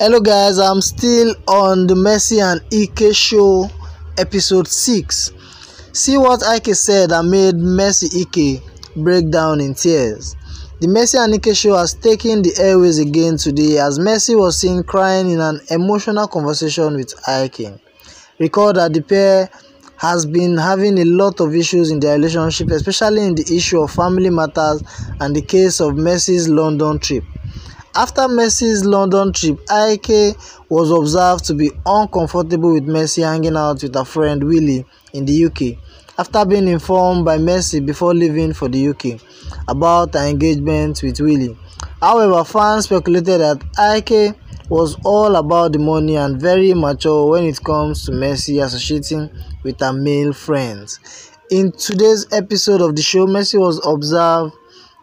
Hello guys, I'm still on the Mercy and Ike show episode 6. See what Ike said that made Mercy Ike break down in tears. The Mercy and Ike show has taken the airways again today as Mercy was seen crying in an emotional conversation with Ike. Recall that the pair has been having a lot of issues in their relationship, especially in the issue of family matters and the case of Mercy's London trip. After Mercy's London trip, Ike was observed to be uncomfortable with Mercy hanging out with her friend Willie in the UK, after being informed by Mercy before leaving for the UK about her engagement with Willie. However, fans speculated that Ike was all about the money and very mature when it comes to Mercy associating with her male friends. In today's episode of the show, Mercy was observed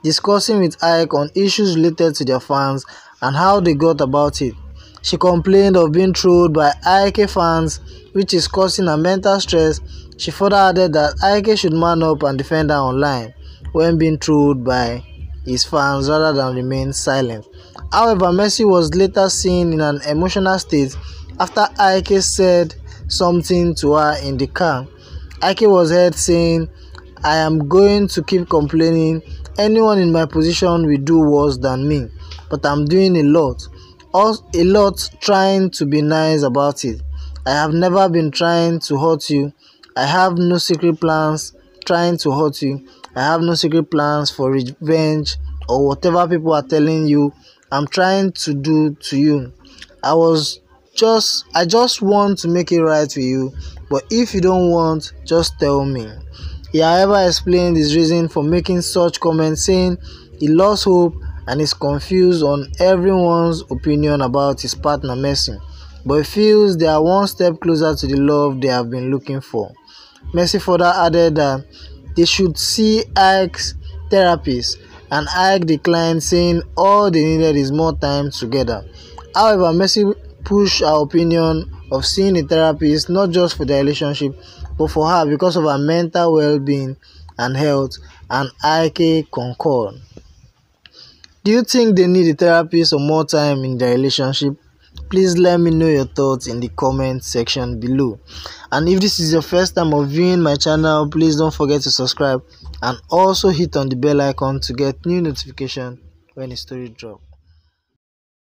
discussing with Ike on issues related to their fans and how they got about it. She complained of being trolled by Ike fans, which is causing her mental stress. She further added that Ike should man up and defend her online when being trolled by his fans rather than remain silent. However, Mercy was later seen in an emotional state after Ike said something to her in the car. Ike was heard saying, "I am going to keep complaining. Anyone in my position will do worse than me, but I'm doing a lot trying to be nice about it. I have never been trying to hurt you. I have no secret plans trying to hurt you. I have no secret plans for revenge or whatever people are telling you I'm trying to do to you. I just want to make it right with you, but if you don't want, just tell me." He however explained his reason for making such comments, saying he lost hope and is confused on everyone's opinion about his partner Mercy, but he feels they are one step closer to the love they have been looking for. Mercy further added that they should see Ike's therapist, and Ike declined, saying all they needed is more time together. However, Mercy pushed her opinion of seeing a therapist not just for their relationship but for her because of her mental well-being and health, and Ike concurred. Do you think they need a therapist or more time in their relationship? Please let me know your thoughts in the comment section below. And if this is your first time of viewing my channel, please don't forget to subscribe and also hit on the bell icon to get new notification when a story drops.